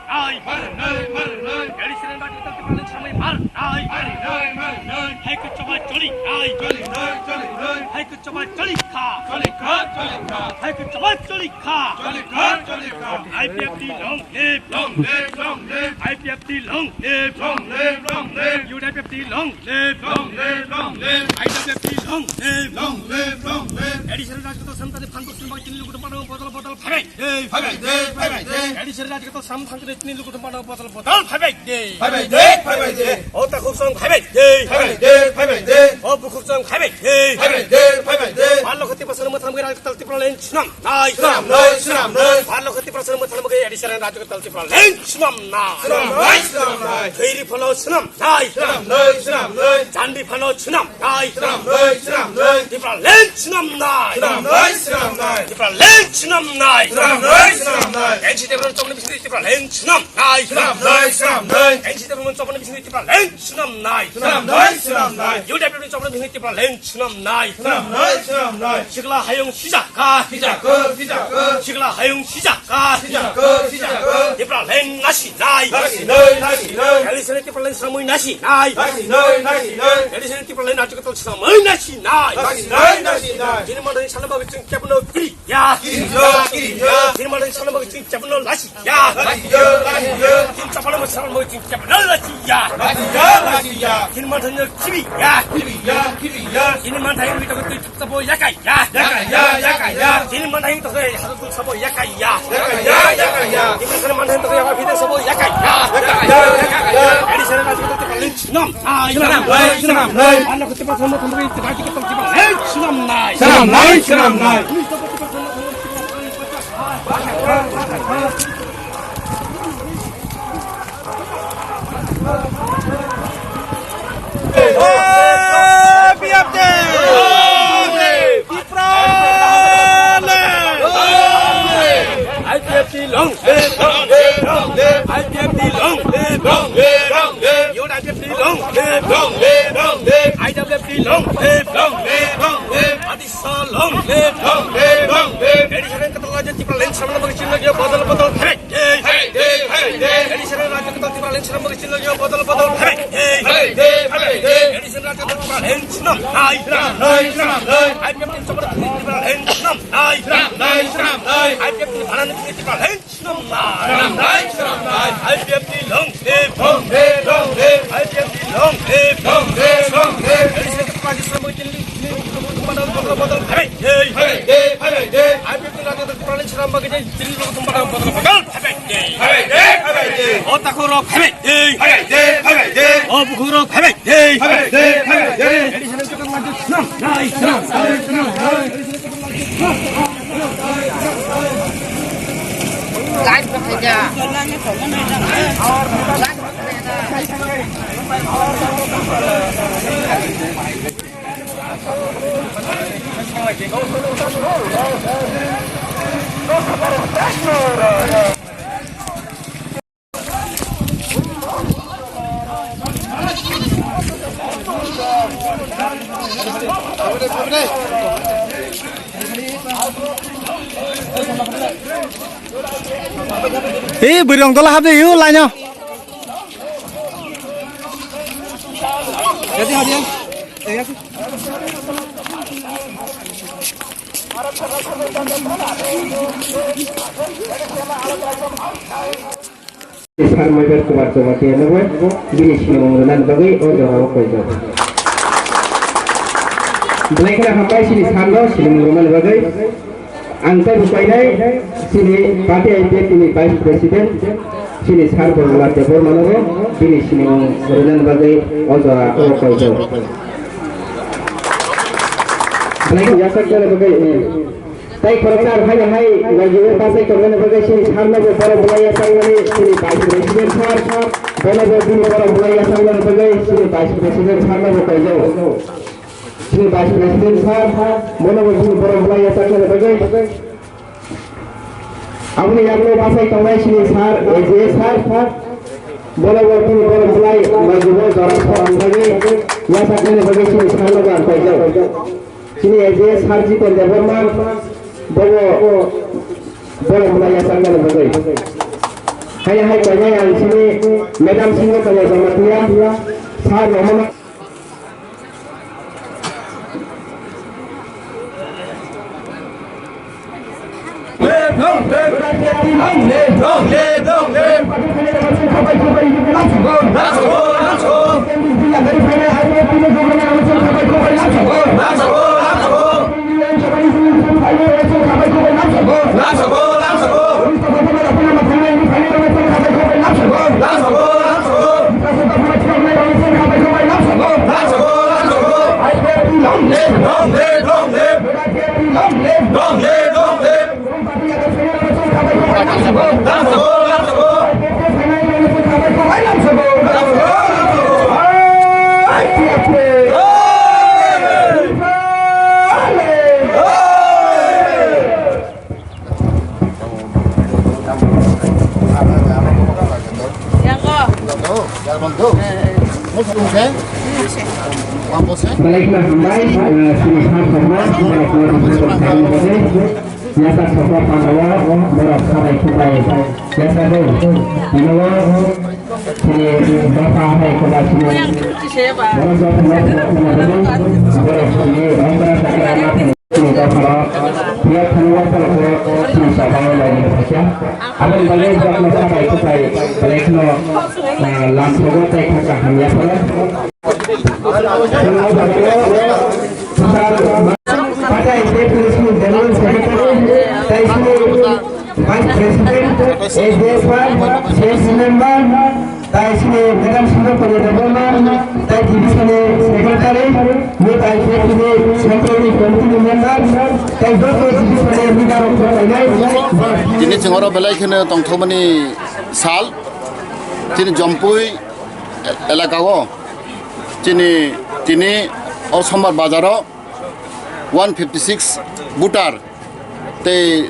Ai Edison Raja Talti Pralan Samai Mal Ai Hai ku coba coli Ai Hai ku coba coli kha Hai ku coba coli kha IPFT long live IPFT long live UWFT long live IWFT long live Edison Raja Talti Samtade Phantok Simbang Chini Lugu Padang Botol Phagai Edison Raja Talti Sam Phantok Chini Lugu Padang Botol Phagai Ota Khupsang Phagai Bukhupsang Phagai Pallo Khati Pasar Matham Gira Talti Pralan Snam Nai Pallo Khati Pasar Matham Gira Edison Raja Talti Pralan Snam Nai Khairi Phalo Snam Nai Chandi Phalo Snam Nai Pralan Snam Nai Pralan Snam Nai NC Devon Chopna Bisni Pralan Snam Nai NC Devon Chopna Bisni Pralan Snam Nai UWFT Chopna Bisni Pralan Snam Nai Shikla Hayong Shijaka Shikla Hayong Shijaka Pralan Nasi Nai Edison Pralan Samui Nasi Nai Edison Pralan Raja Talti Samui Nasi Nai Jini Madani Salama Bikin Capno Kiri Ya Jini Madani Salama Bikin Capno Lasi Ya Jini Capano Salama Bikin Capno Lasi Ya Jini Madani Kibi Ya Jini Madani Bikin Sabo Yakai Ya Jini Madani Tokai Hatu Sabo Yakai Ya Jini Madani Tokai Hatu Sabo Yakai Ya Edison Raja Talti Pralan Snam Anak Khati Pasar Matham Gira Raja Talti Pralan Snam Nai IPFT long live IPFT long live UWFT long live IWFT long live Adisa long live Edison Raja Talti Pralan Samai Bagi Chini Lagi Botol Phagai Edison Raja Talti Pralan Samai Bagi Chini Lagi Botol Phagai Edison Raja Talti Pralan Snam Nai IPFT Chopna Bisni Pralan Snam Nai IPFT Pralan Bisni Pralan Snam Nai IPFT long live IPFT long live Edison Raja Samai Chini Padang Botol Phagai IPFT Raja Talti Pralan Snam Bagi Chini Lugu Padang Botol Phagai Ota Khuro Phagai Bukhuro Phagai Edison Raja Talti Snam Nai Live saja. Berong tolah hati yuk lainnya. Jadi hadiah. Ishan Majar Kumar Somati Nawa, Bini Sinongan Bagi, Ojo Kojo. Mereka sampai sini Sando, Sinongan Bagi. Antar Rupainai, sini Parti IPFT ini Vice President, sini Sar Bola Depor Manowo, Bini Sinongan Bagi, Ojo Kojo. Mereka jasa kerja Bagi. Tapi perkara hai bagi pasai kerana bagi sini sarna para bulaya sanggani sini Vice President sar bola bagi para bulaya sanggani bagi sini Vice President sarna bagi jauh sini Vice President sar bola bagi para bulaya sanggani bagi अपने अपने पास एक कमाई सी सार ये सार बोला वो तुम बोला बुलाई मजबूर जरा सा अंदर या सकने बगे सी सार लगा पैसा sini ये सार जी को डेवलपमेंट बोलो बोला बुलाई या सकने बगे hai kaya yang sini Madam Singo kaya jamatia sa nomor baliklah kembali sini sama biasa sobat pandawa berat sampai kubai biasa dulu dinawa sini bapak hai kubai sini berat berat sini berat sekarang ini kalau dia keluar kalau sini sampai lagi saja ada balik kalau sampai kubai baliklah langsung kita akan lihat pada institusi General Secretary, Vice President, SDFR, Sales Member, Taisine Madam Singo Pajadabana, Taisine Secretary, Taisine Secretary Committee Member, Taisine Leader of the Jini Singoro Belakene Tongtomani Sal, Jini Jompui Elakago. Tini Osomar Bazaro 156 Butar they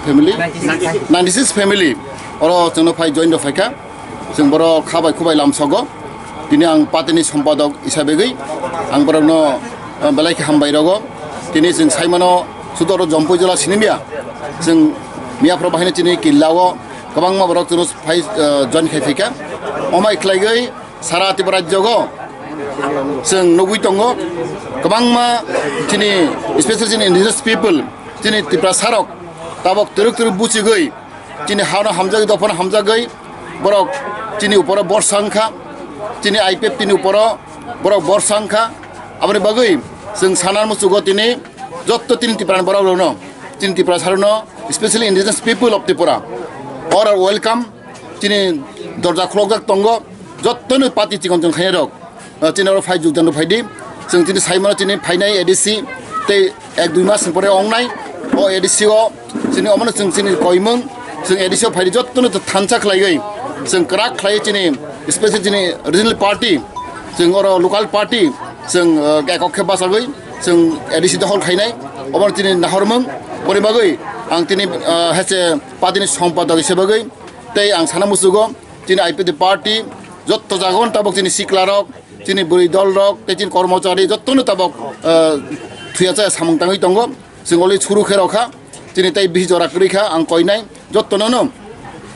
family 96 family oro jono phai join do phaika जों बरो खाबाय खुबाय लामसगो दिनै आं पार्टीनि सम्पादक हिसाबै गै आं बरनो बेलायखि हामबाय रगो दिनै जों साइमानो सुदर जम्पु जिल्ला सिनिमिया जों मियाफ्राव बाहायनो दिनै किल्लाव गोबां माबरक जों फाइ जन खायफैका अमाय खलायगै सारा त्रिपुरा राज्यगो जों नबुइ दङ गोबां मा दिनै स्पेशल जों इन्डिजिनास पिपल दिनै त्रिपुरा सारक ताबक तुरुक तुरुक बुचिगै दिनै हावना हामजागै दफन हामजागै बरक दिनै उपरा बरसांखा दिनै आइपिएफ दिनै उपरा बरक बरसांखा आमरे बागै जों सानार मुसुगो दिनै जत्त दिनै त्रिपुरा बरक रनो दिनै त्रिपुरा सारनो स्पेशली इन्डिजिनास पिपल अफ त्रिपुरा और वेलकाम दिनै दरजा खुलगजाक दङ जत्तनो पार्टी चिकन जों खाय रक दिनै फाइ जुगदान फाइदि जों दिनै साइमानो दिनै फाइनाय एडिसि ते एक दुइ मास परे अंनाय ओ एडिसिओ दिनै अमनो जों दिनै कयमों जों एडिसिओ फाइदि जत्तनो थानसा खलायगै जों क्राक खलाय दिनै स्पेशल दिनै रिजनल पार्टी जों और लोकल पार्टी जों एकखे बासागै जों एडिसि दहल खायनाय अमनो दिनै नाहरमों परे बागै आं दिनै हेसे पार्टीनि सम्पादक हिसाबै ते आं साना मुसुगो दिनै आइपिएफ पार्टी जत्त जागोन ताबक दिनै सिक्लारक दिनै बुरै दल रक दिनै कर्मचारी जत्तनो ताबक थुयाचा सामंताङै दङ जों अलि सुरु खेरखा दिनै ताइ बिहि जरा करिखा आं कयनाय जत्तनो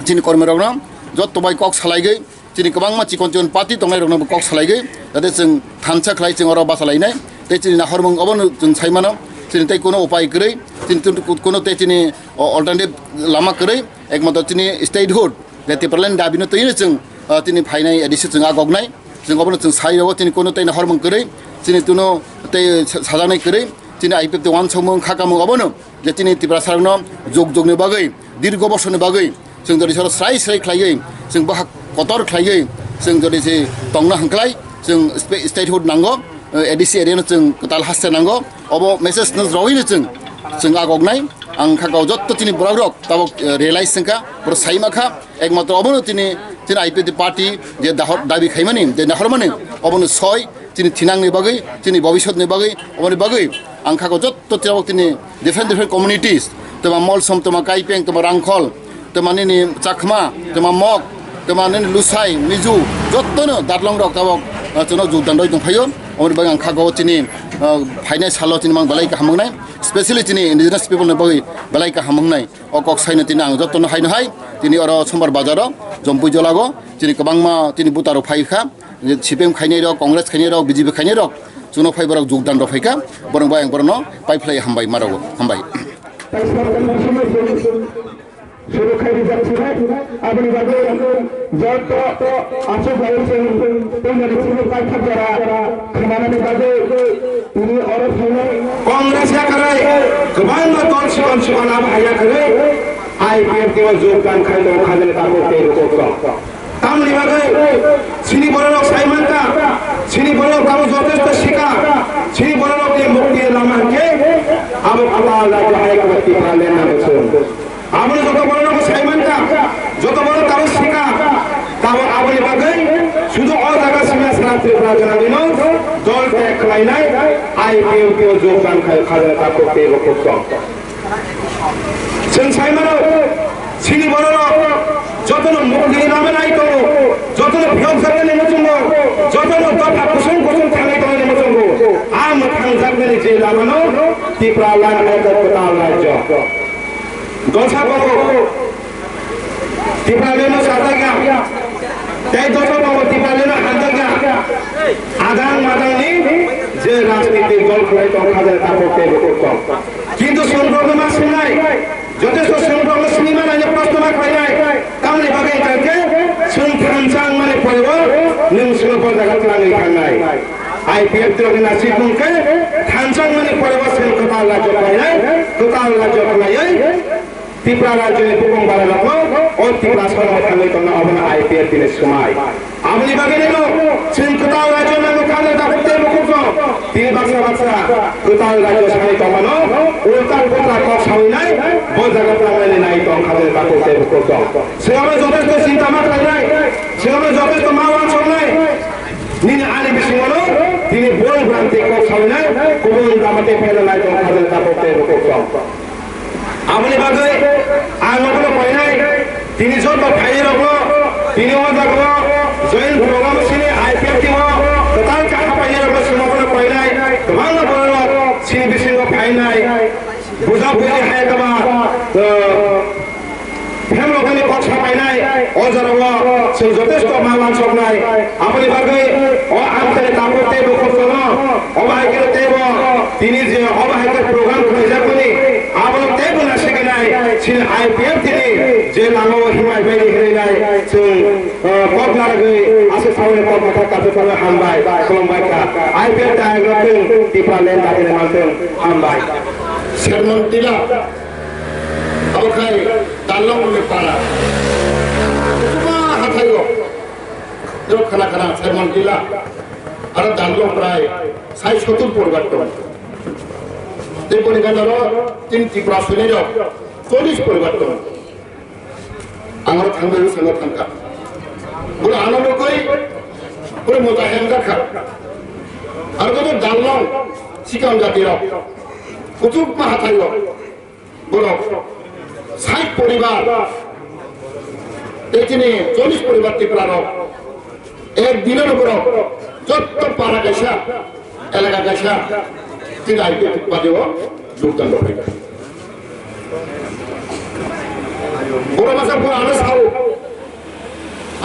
दिनै कर्मरकनो जत्त बाय कक सालायगै दिनै गोबां मानसि कन्टिन पार्टी दंनाय रकनो कक सालायगै जाथे जों थानसा खलाय जों अर बासालायनाय ते दिनै नाहरमों अबनो जों साइमानो दिनै ताइ कोनो उपाय करै दिनै कोनो ते दिनै अल्टारनेटिभ लामा करै एकमात्र दिनै स्टेटहुड जाथे पार्लामेन्ट दाबिनो तैनो जों दिनै फाइनाय एडिसि जों आगगनाय जों अबनो जों साइराव दिनै कोनो तै नाहरमों करै दिनै तुनो तै साजानाय करै दिनै आइपिएफ वान समों खाकामों अबनो जे दिनै त्रिपुरा सारनो जगजगनि बागै दीर्घ बसरनि बागै जों जदि सर स्राय स्राय खलायै जों बाहा कतर खलायै जों जदि जे तंना हांख्लाय जों स्टेटहुड नांगौ एडिसि एरियानो जों ताल हास्ते नांगौ अब मेसेज रवैनो जों आगगनाय आं खागाव जत्त दिनै बरक रक ताबक रियलाइज जोंखा बर साइमाखा एकमात्र अबनो दिनै आइपिएफ पार्टी जे दाबि खायमानि जे नाहरमानि अबनो सय दिनै थिनांनि बागै दिनै भबिष्यतनि बागै अबनि बागै आं खागाव जत्त ताबक दिनै डिफरेन्ट कम्युनिटिस तमा मलसम तमा काइपें तमा रांखल तमा निनि चाखमा तमा मक तमा निनि लुसाइ मिजु जत्तनो दारलं रक ताबक जोंनाव जुगदान दंफायो अबनि बागै आं खागाव दिनै फाइनाय साल दिनै आं बालाय हामनाय स्पेशली तिनी इन्डिजिनास पिपलनि बगै बेलाइका हामंनाय अ कक साइनो तिनी आं जत्न हायनो हाय तिनी अर समबार बाजाराव जम्पुइ जलागो तिनी गोबांमा तिनी बुतारो फाइखा सिपिएम खायनाय रक कंग्रेस खायनाय रक बिजेपि खायनाय रक जुनो फाइबाराव जोगदान रफाइखा बरं बायं बरनो पाइफ्लाय हामबाय मारावो हामबाय সুরক্ষায় যাচ্ছে আপনি বাদে যত আছে বাইরে তোমরা ছিল পাইখা যারা খামানে বাদে তিনি অরব হলে কংগ্রেস করে গোবান দল সিকন সিকন আয়া করে আইপিএফ কে যোগদান খাইলো খাজে তারপরে করতো তামনি বাদে সিনি বড় সাইমানটা সিনি বড় কারো যথেষ্ট শিকা সিনি বড় কে মুক্তি লামাকে আবু আল্লাহ জাহাই করতে পারলেন না আপনি যত বড় লোক সাইমানটা যত বড় কারো শিকা তাও আপনি বাগাই শুধু অজাগা সীমা সারাত্রি প্রাজনা দিন দল ত্যাগ খাই নাই আইপিএল কেউ যোগদান খাজা তা করতে করতাম সেন সাইমানও সিনি বড় লোক যত মুক্তি নামে নাই তো যত ভিয়ম সাথে নেমে চলব যত দফা কুসুম কুসুম থানাই তো নেমে চলব আম থান যাবে যে লাগানো ত্রিপুরা লাইন একতা রাজ্য दोसा बाबू टिपालेनो सादा गया तै दोसा बाबू टिपालेनो हादा गया आदान मादानी जे राजनीति दल खलाई तो खाजा तापते करतो কিন্তু সংগ্রামা শুনাই যথেষ্ট সংগ্রাম সিনেমা নাই প্রশ্ন খাইনাই কামনি বাগাই থাকে সংখ্যানচাং মানে পড়ব নং সুনপ জায়গা লাগি খানাই আইপিএফ তো না সিপুনকে খানচাং মানে পড়ব সেন কথা রাজ্য খাইনাই টোটাল রাজ্য খাইনাই ত্রিপুরা রাজ্যের প্রথম বারের মতো ও ত্রিপুরা সরকার জন্য হবে আইপিএল দিনের সময় আপনি বাকি নিল কোথাও রাজ্য নাম কালে দাবতে মুখো তিন বাচ্চা বাচ্চা কোথাও রাজ্য সামনে কমানো উল্টার কোথা কম সামনে নাই বহু জায়গা প্রাণে নাই তো খালে দাবতে মুখো সেভাবে যথেষ্ট চিন্তা মাত্রা নাই সেভাবে যথেষ্ট মা অঞ্চল নাই নিনে আনি বেশি হলো তিনি বল ভ্রান্তি কম সামনে নাই কোন দামাতে ফেলে নাই তো খালে দাবতে মুখো আপনি বাজে আঙুলো পাইনাই তিনি যত খাই রব তিনি যাবো জয়েন প্রোগ্রাম সিনে আইপিএফ দিব তার কাকা পাই রব সমগ্র পাইনাই তোমার বড় সিনে বেশি পাইনাই বুঝা বুঝি হায় তোমা ফেমলোখানি কথা পাইনাই অজারব সে যথেষ্ট মালান সব নাই আপনি বাজে ও আমতে তাপতে বকছন অবাহিকে দেব তিনি যে অবাহিকে প্রোগ্রাম করে যাবনি আপনি দেব না শিখে নাই সিন আইপিএফ তিনি যে নামো হিমাই বাইরে হেরে নাই সিন কত লাগে আছে সামনে কত মাথা কাছে সামনে হামবাই কলম্বাইকা আইপিএফ ডায়াগ্রাম টিপা লেন দাঁড়িয়ে মানতেন হামবাই শেরমন টিলা আবখাই দাল্লং পাড়া মা হাথাইও जो खाना खाना শেরমন টিলা আর দাল্লং প্রায় 60-70 পরিবর্তন এই পরিবর্তন তিন ত্রিপুরা শুনে যাও 40 পরিবর্তন আমার থাকবে সঙ্গে থাকা বলে আনন্দ কই বলে মোটা হ্যাঙ্গা খা আর কত দাল্লং শিকাম জাতির কুতুব মাহা থাকল বলো 60 পরিবার এখানে 40 পরিবার ত্রিপুরার একদিনের উপর যত পাড়া গেছা এলাকা গেছা তিনি আইপিএফ বাদেও যোগদান করে বড় ভাষা পুরো আলো সাও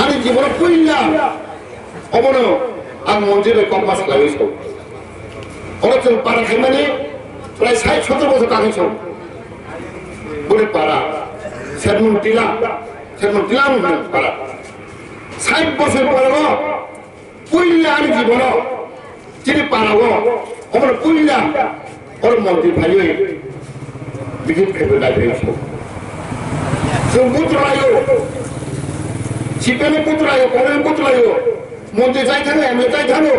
আমি জীবন কইলা অমন আর মন্দিরে কম মাস লাগাইছ অনেক পাড়া খাইমানি প্রায় 60-70 বছর কাহিছ বলে পাড়া শেরমন টিলা পাড়া 60 বছর পরে কইলা আমি জীবন তিনি পারাব আমার কইলা ওর মন্দির ভাই বিদ্যুৎ খেতে দাঁড়িয়েছ পুত্রায়ও চিপেনে পুত্রায়ও কলের পুত্রায়ও মন্দির যাই থাকো এমনি যাই থাকো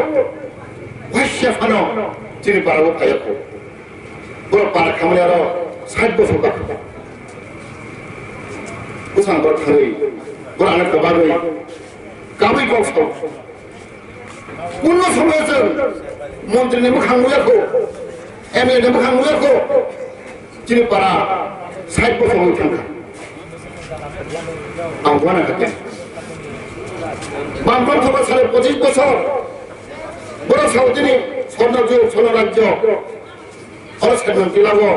ভাষ্য ফানো তিনি পারাব খাই ওর পাড়া খামলে আরো 60 বছর কাটে কুসান তোর খাই ওর অনেক কবার হই কাবি কষ্ট কোন সময় মন্ত্রী নেমে খাঙ্গু রাখো এমএলএ নেমে খাঙ্গু রাখো তিনি পারা 60 বছর থাকা আহ্বান থাকে বামপন্থ সালে 25 বছর বড় সাউ তিনি স্বর্ণযুগ স্বর্ণরাজ্য harus kadang tilawo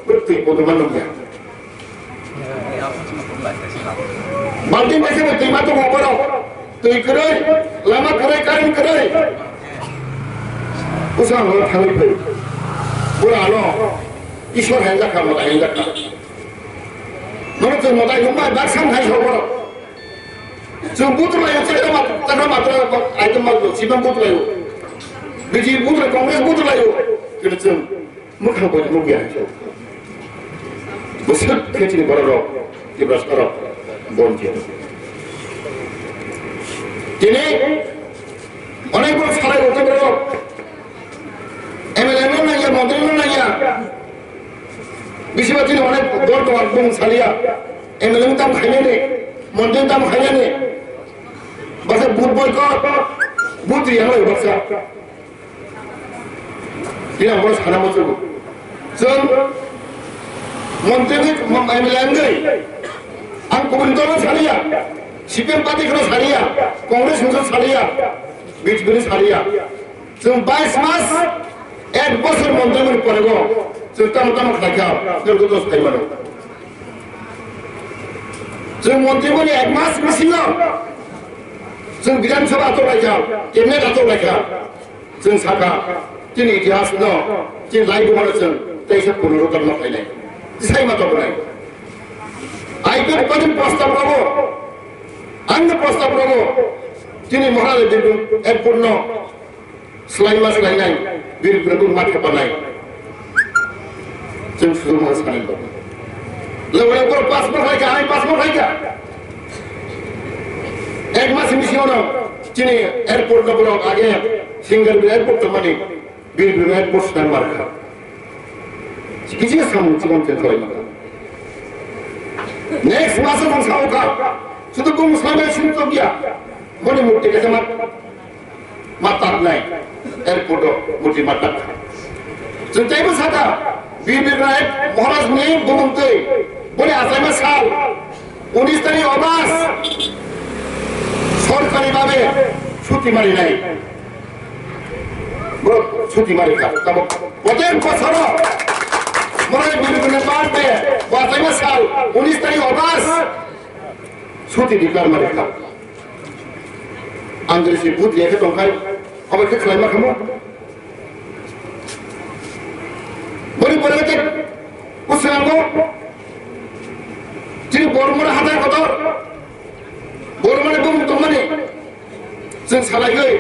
betul bagaimana dia. Balti macam itu matu ngoboro, tu ikhrai, lama kerai kain kerai. Usang orang kami pun, bulan Ishwar hendak kamu tak hendak. Menurut saya modal rumah baksan hai ngoboro. Jumbo tu lah yang saya tak matra item malu, siapa buat lah. Biji buat Kongres buat lah. Kita cem, muka buat muka. Besar kecil berorok, di beras orok, bonjol. Kini, orang pun sekarang itu berorok. MLM nanya, model nanya. Bisa macam orang dor dor pun salia. MLM tam kaya ni, model tam kaya ni. Bahasa but boykot, but yang lain bahasa. Dia harus kena macam tu. So, Menteri MLM ni, ang pemerintah salia, CPM parti kena salia, Kongres kena salia, BJP salia. So, 22 mas, 1 বছর মন্ত্রী পড়ব, so tamu-tamu kaya, terus kaya mana? So, মন্ত্রী বলে 1 মাস বেশি না। जों বিধানসভা আতলাইখা cabinet আতলাইখা जों साखा जोंनि इतिहास दं जों लाइगुमानो जों तेइस 15 টাকা ফাইনাই দিसाই মাতো নাই আইকন কদিন প্রস্তাব পাব আঙ্গ প্রস্তাব পাব যিনি মহারাজ দিন এক পূর্ণ স্লাইমা স্লাইনাই বীর প্রভু মাঠে পানাই जों শুরু মাস খাই পাব লেওয়া করে পাসপোর্ট রাখা আই পাসপোর্ট রাখা एक मास मिसियोनो चीनी एयरपोर्ट का ब्लॉक आगे सिंगल एयरपोर्ट तो मनी बीर एयरपोर्ट स्टैंड मार्का किसी का सामने चिकन ते थोड़ी मत नेक्स्ट मास में साउ का सुधु को मुस्लिम है शुरू तो किया बोले मुट्ठी कैसे मत नहीं एयरपोर्ट मुट्ठी मत सुनते ही साथा बीर महाराज ने बोलते बोले आसाम में साल 19 तारीख अगस्त সরকারি ভাবে ছুটি মারি নাই ছুটি মারি তবে প্রত্যেক বছর মনে বিভিন্ন বাড়বে বাতাইমা সাল 19 তারিখ অগস্ট ছুটি ডিক্লার মারি আন্দ্রেসি বুথ লিখে দंखाय আমাকে খাইমা খামো বলি পরে তে কুসলাঙ্গো যিনি বর্মরা হাজার কত বর্মনে বুম তোমানে जों सालायगै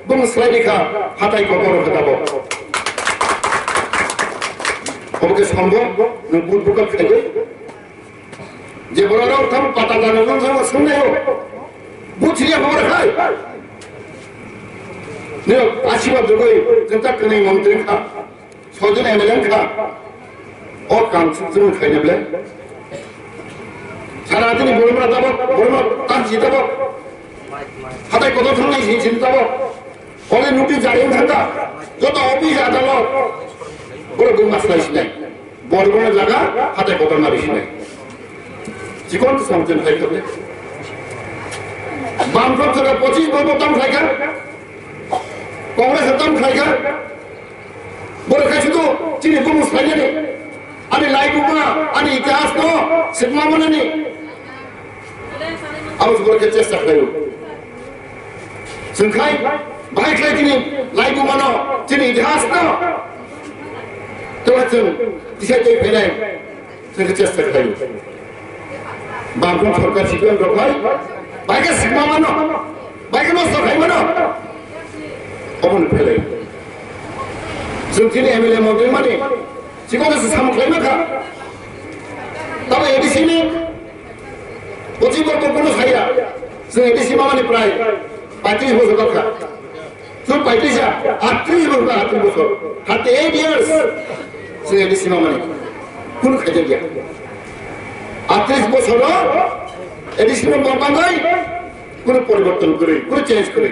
बुं स्लाइडिखा हाथाइखौ बर' खोथाबो अबके सम्भव नों बुट बुका खाइगै जे बर'राव थाम पाता जानांगौ जों सोंनायाव बुथिया बर' खाय नो आशीर्वाद जगै जों ताकनै मन्त्रि खा सजन एमएलए खा अ काउन्सिल जों खाइनोब्ला सारा दिनै बर'मा दाबो बर'मा तांसि दाबो হাতে কত থানায় সেই চিন্তা ফলে নোটিশ জারি থাকা যত অফিস আদালত বড় দুই মাস লাইস নাই বড় বড় জায়গা হাতে কত মারিস নাই জীবন তো সমঝেন খাই করলে বামফ্রন্ট থেকে 25 বছর দাম খাইখা কংগ্রেসের দাম খাইখা বড় খাইছি তো চিনি কোনো খাইলে নেই আমি লাইভ উপনা আমি ইতিহাস তো সিনেমা মনে নেই আমি বড়কে চেষ্টা খাইও जोंखाय बाहायख्लाय दिनै लाइगु मानो दिनै इतिहास न तो जों दिशा दै फैनाय जोंखौ चेष्टा खालायो बामफ्रोम सरकार सिगां दंखाय बाइका सिगमा मानो बाइका नस्थ खाय मानो अबन फैलाय जों दिनै एमएलए मन्त्रि माने सिगां सामख्लाय माखा तब एडिसि नि 25 বছর কোনো ছায়া जों एडिसि माने प्राय 35 বছর দরকার তো 35 38 বছর 38 বছর 38 ইয়ার্স সে এডিসি মানে কোন খাইতে গিয়া 38 বছর এডিসি বাংলায় কোন পরিবর্তন করে কোন চেঞ্জ করে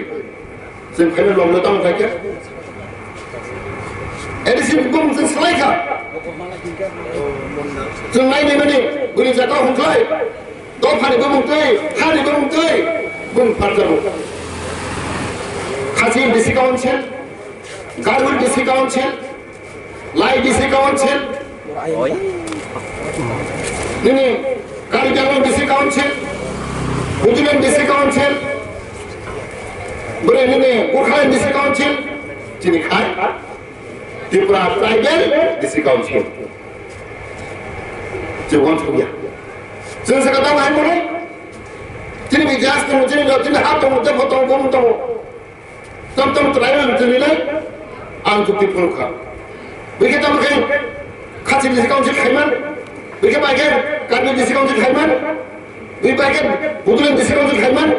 সে খাইলে লংলতাম থাকে এডিসি কোন সে সাইখা जों नायनो माने गुनि जागा हमख्लाय दफानिबो मुंतै हानिबो मुंतै बुं फारजाबो खासी डिस्ट्रिक्ट काउंसिल गारवल डिस्ट्रिक्ट काउंसिल লাই ডিসি কাউন্সিল তিনি কারিগঞ্জ ডিসি কাউন্সিল বুঝলেন ডিসি কাউন্সিল বলে নিনে গোর্খাল্যান্ড ডিসি কাউন্সিল তিনি খায় ত্রিপুরা ট্রাইবেল ডিসি কাউন্সিল যে ওয়ান্টুয়া जों सेका हाय मोने जिनि बिजास दङ जिनि हा दङ जे फतो बम दङ तम ट्राइबल जिनिलाय आं जुक्ति फुलखा बेखे तमखे खाथि डिसि काउन्सिल खायमान बेखे बागे कार्बि डिसि काउन्सिल खायमान बे बागे बुदुलेन डिसि काउन्सिल खायमान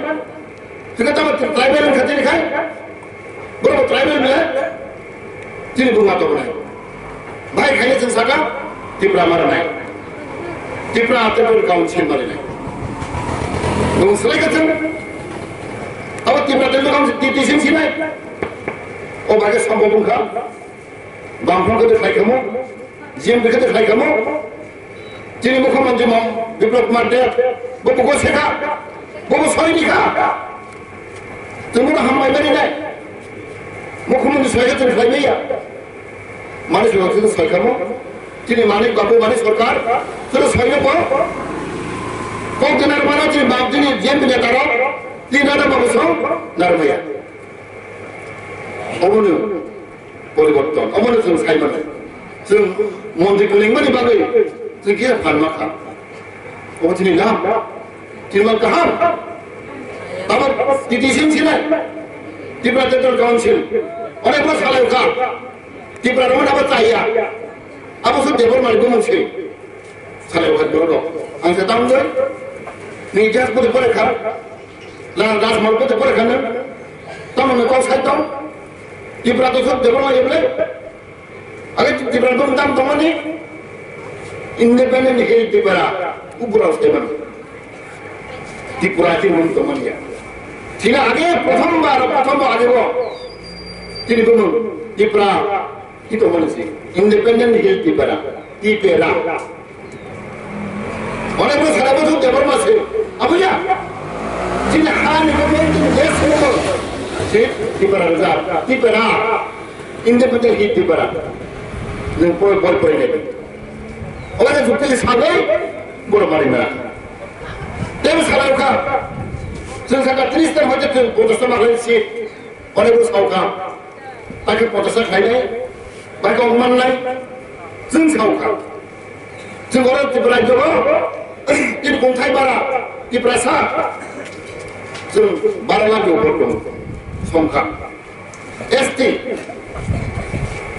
जों तम ट्राइबल खाथि खाय बरो ट्राइबल मिला जिनि बुङा दङ नाय भाई खायले जों साका तिब्रा मारनाय Tipra Atebul Council Marine. No Selection. Our Tipra Council Tition Sinai. Oh, I guess some of them come. Bangkok the Haikamo, Jim the Haikamo, Jim Mohammed, development there, Boko Seka, Boko Soinika. The Muhammad very night. Mohammed is Haikam Haimia. Manish was in the Haikamo. তিনি মানিক বাবু মানিক সরকার সেটা সৈন্য কয়েকদিনের মানে তিনি বাপ যিনি জেম নেতার তিন হাজার বাবু সহ নারমাইয়া অমনীয় পরিবর্তন অমনীয় जों সাইমানে जों মন্দিরকে লিঙ্গনি বাগै जों কি ফানমা খা ও তিনি নাম তিনি মান কাহাম আবার টিটিসিন ছিলেন ত্রিপুরা টেন্ডার কাউন্সিল অনেক বড় সালেও খা ত্রিপুরা রমন আবার চাইয়া Apa sih depan malu mungkin, saya buat bodoh. Angsa tahu tak? Ni jas pun boleh kan? Lah jas malu pun boleh kan? Tahu nak kau saya tahu? Di beratu sub depan malu boleh. Agar di beratu entam tahu ni, independen ni di beratu, uburas depan. Di beratu pun tahu ni. Tidak ada protham bar ada wo. Jadi pun di beratu. Itu mana sih? Independent hill tipera, tipera. Orang itu salah betul depan masih. Apa ya? Jadi hal ini kemudian dia semua. Sih tipera rezat, tipera. Independent hill tipera. Yang boleh ni. Orang yang suka sahaja, boleh mari mana. Dia salah ukar. Sekarang 30 tahun macam tu, potos sama lain sih. Orang itu sahaja. Tapi potosan kaya. Mereka umat lain, जों सावखा, जों orang Tipra Jawa, ini Bungkai Barat, Tipra Sa, जों बारा lagi bertemu, songkak, ST,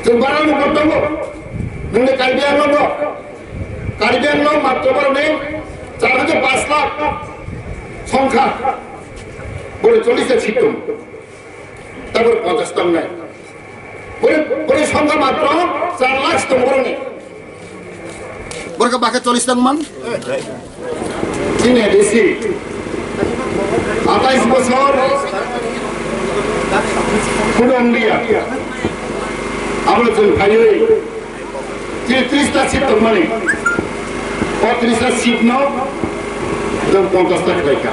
जों बारा lagi bertemu, नोंने Caribbean lo मात्र बारने, 4,5 lakh, songkak, boleh 40 situ, tapi 50 tahun ni. Boleh সংখ্যা মাত্র 4 লাখ তমরনে বরকা বাকি 40 টাকা মান তিনি এডিসি 28 বছর কুলম্বিয়া আমরা চল ভাই 30 টা সিট মানে 35 টা সিট নাও এবং 50 টাকা টাকা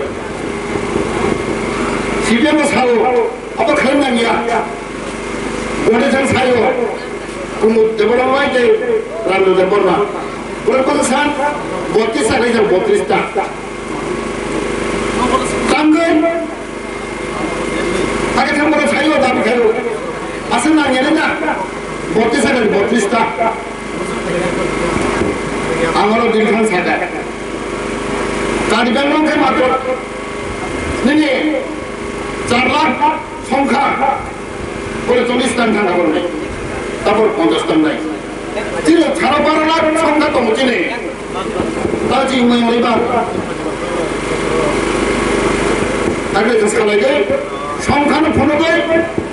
সিটের সালো আবার খাই না নিয়া Boleh jangan sayo, kumut depan orang itu randu depan lah. Boleh kau kesan, 32 sahaja jangan 32 tak. Tanggung, agak jangan boleh sayo tapi sayo. Asal nanya ni tak, 32 sahaja 32 tak. Anggaran dirikan sahaja. Tadi bangong ke mata, ni 4 lakh সংখ্যা. বলে 40 টান ঠান্ডা করবে তারপর 50 টান নাই চিনে 12 লাখ সংখ্যা তো চিনে তার জি মইবা আগে যে সালাইগে সংখ্যা না ফোন দেয়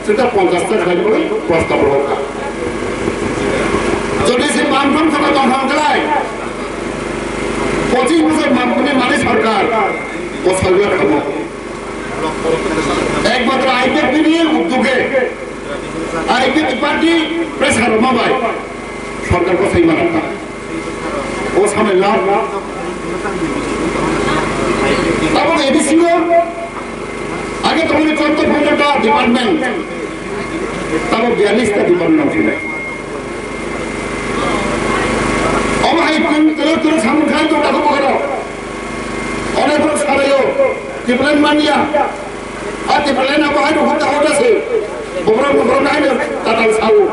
সেটা 50 টাকা খাই বলে প্রস্তাব রাখা যদি সে বামফ্রম সরকার দখল চালায় 25 বছর বামফ্রমে মানে সরকার ও সরকার খাবো একমাত্র আইপিএফ নিয়ে উদ্যোগে আইপিএফ পার্টি প্রেসার মাবাই সরকার কথাই মানা ও সামনে লাভ এবং এডিসিও আগে তখন 14-15টা ডিপার্টমেন্ট তারপর 42টা ডিপার্টমেন্ট ছিল hai terus sambung kali tu aku berkata. Oleh terus saya di bulan mania. Di bulan apa hari kita ada sih. Beberapa hari tatang sawu.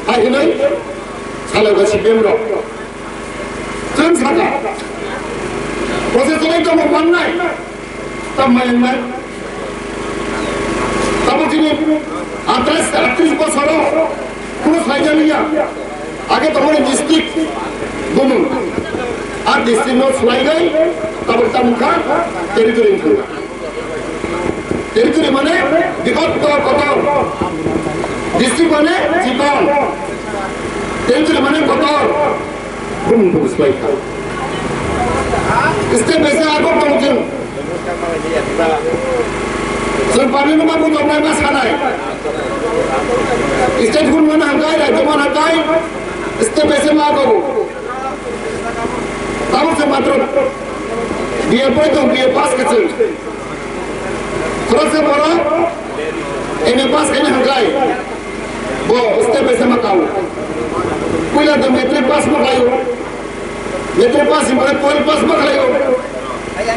Hai ini salah kasih bemro. Jangan salah. Proses ini tu mau mana? Tamai mana? Tapi ini atas pasar. Kurus saja ni ya. Agar terhadap distrik gunung, distrik North Selangor, tabur tamukan, teritori itu. Teritori mana? Di kota, distrik mana? Jepang. Teritori mana? Kota, gunung bagus baik. Istri biasa aku tahu. Sempurna nama pun tak pernah sanai. Istri pun mana hangai, raja mana hangai. Step ऐसे मार करो तब से मात्र BA पढ़ तो BA पास कर चल थोड़ा से बोला एमए पास करने हंगाई वो step ऐसे मत आओ कोई ना तो मैट्रिक पास मत लायो मैट्रिक पास इम्परे पोल पास मत लायो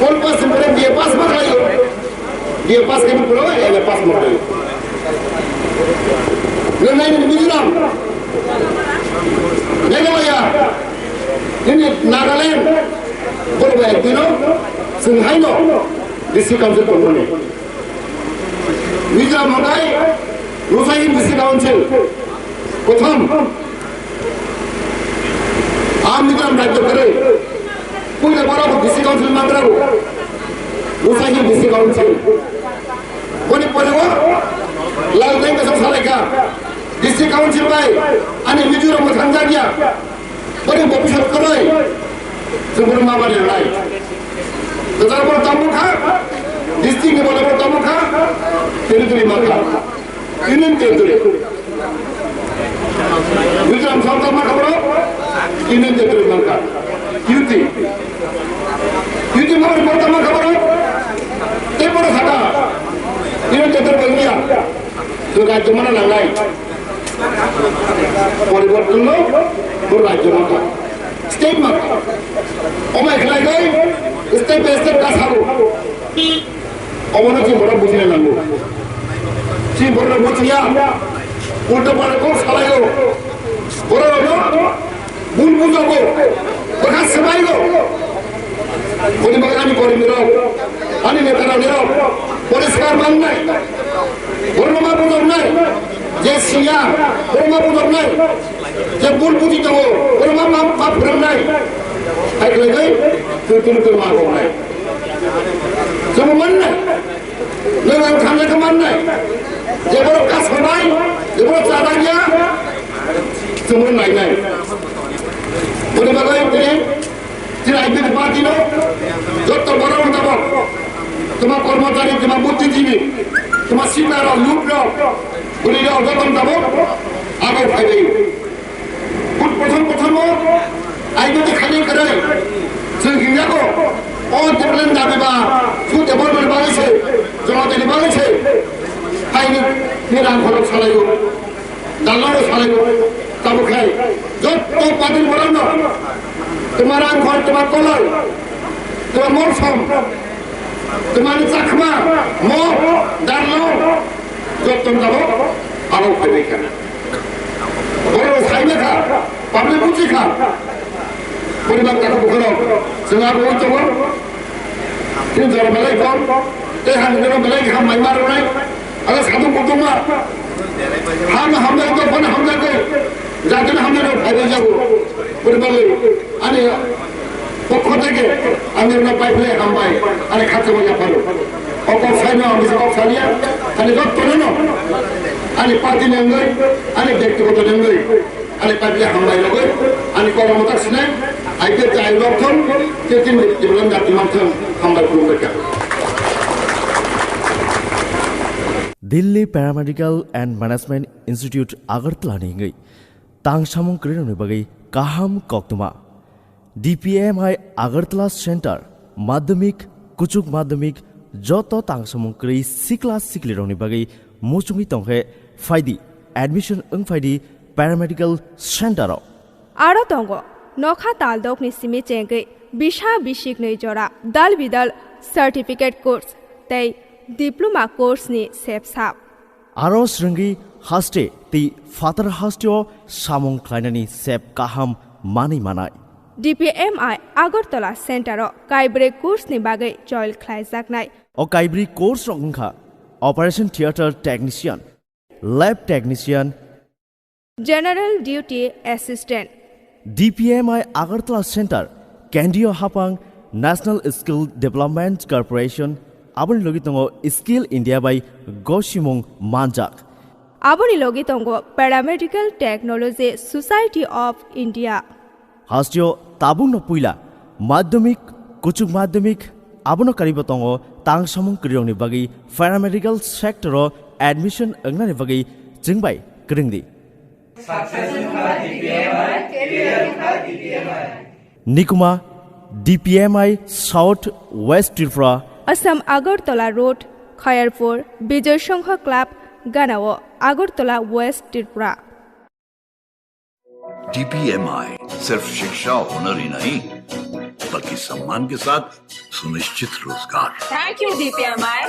पोल पास इम्परे बीए पास मत लायो बीए पास करने पूरा एमए पास मत लायो नहीं Mizoram Meghalaya, ini Nagaland, berbagai dino, Singhaino, district council pembunuh. Mizoram Makai, Rusain district council, Kotham, Mizoram Rajya Kare, Puja Barabu district council Mandragu, Rusain district council. Koni Podewa, Laleng Kasam Saleka. District Council by ane Mizoram Tanzania beri bopusat kerai sebelum apa dia lain tetapi kalau tamuka district ni boleh tamuka teritori maka ini teritori Mizoram South maka bro ini teritori maka Yuti mana pertama kabar tepur kata ini teritori India sudah cuma lain পরিবর্তন রাজ্য মাথা state মাথা অমায় খেলায় গই step by step কাজ হারো অমনতি বড় বুঝিয়ে নামবো সে বড় বুঝিয়া উল্টো পাল্টা কোন সারাইও বড় হলো ভুল বুঝাবো দেখা সেবাইলো পরিবাগানি করি নিরব আনি নেতারা নিরব পরিষ্কার মান নাই বর্ণমা বুঝব নাই যে সিয়া বর্মা বুঝব নাই যে ভুল বুঝিত বর্মা পাপ ফেরম নাই থাকলে গই তুই মা গো নাই যেমন মান নাই নয় থামলে তো মান নাই যে বড় কাজ নাই যে বড় চাঁদা গিয়া তেমন নাই নাই পরিবাগাই তিনি আইপিএল পার্টি নো যত বড় মোতাবক তোমার কর্মচারী তোমার বুদ্ধিজীবী তোমার শিকার লুট পুলিরা যতন যাব আগর ফাইলে প্রথম আইনটি খালি করে जों हिंजाखौ टेबलेट दाबिबा टेबल बानायसै जमादेनि बानायसै फाइनि रां खरच सालायो दालाङाव सालायो ताबुखाय যত পাতিল বরান্ন তোমার রাং খরচ তোমার কলার তোমার মরসম তোমার চাকমা ম দালাং যতন যাব আরো ফাইবে খানা বড় সাইবে খা পাবলিক বুঝি খা পরিবার টাকা বুখারাও जोंहा बयबो दङ हिनजाव बेलाय दं देहा हिनजाव बेलाय गाहाम माइमारनाय आरो सादुं गौतमा हामनाय दंफान हामनायखौ जागोन हामनाय फायबाय जागौ পরিবারে আনি পক্ষ থেকে আমি ওনার পাইপলে হামবাই আরে খাতে মজা পালো অকল সাইনো আমি সব সালিয়া খালি যত নেন আনি পার্টি নেঙ্গই আনি ব্যক্তিগত নেঙ্গই আনি পাইপলে হামবাই লগই আনি কর্মতা সিনাই আইতে চাই লক্ষণ তেতিন জীবন জাতি মানথন হামবাই খুলুমবেকা Delhi paramedical and management institute Agartala निंगई तांगसामुं क्रेननि बगै काहाम कक्तमा DPMI आगरतला सेंटर माध्यमिक कुचुक माध्यमिक जत तांगसामुं क्रै सिक्ला सिक्लिरनि बगै मुचुंगि तंखे फाइदि एडमिशन फाइदि पैरामेडिकल सेंटर आरो दंग नखा तालदोकनि सिमी चेंगै बिशा बिशिक नै जरा दल बिदल सर्टिफिकेट कोर्स तै डिप्लोमा कोर्स नि सेपसाप आरो स्रंगी हास्टे ती फातर हास्टेओ सामं ख्लाइनानि सेप काहाम मानै मानाय DPMI आगरतला सेन्टर काइब्रे कोर्स नि बागै चयल ख्लाइजाकनाय ओ काइब्री कोर्स रंखा operation theatre technician lab technician general duty assistant DPMI Agartala centre केन्द्रीय हापांग नेशनल स्किल डेभलपमेन्ट कर्पोरेसन आबनि लगी तंगो स्किल इंडिया बाय गोशिमुंग मानजाक आबनि लगी तंगो paramedical technology society of India हास्टियो ताबुंग न पुइला माध्यमिक कुचुक माध्यमिक आबनो करिबो तंगो तांगसामुंग क्रियोंनि बागै पैरामेडिकल सेक्टर एडमिशन अंगनानि बागै चिंबाय क्रिंगदि निकुमा DPMI south west Tripura Assam Agartala road Khayerpur Vijay Sangh club गानाओ आगरतला वेस्ट त्रिपुरा DPMI सिर्फ शिक्षा हुनर ही नहीं बल्कि सम्मान के साथ सुनिश्चित रोजगार। Thank you DPMI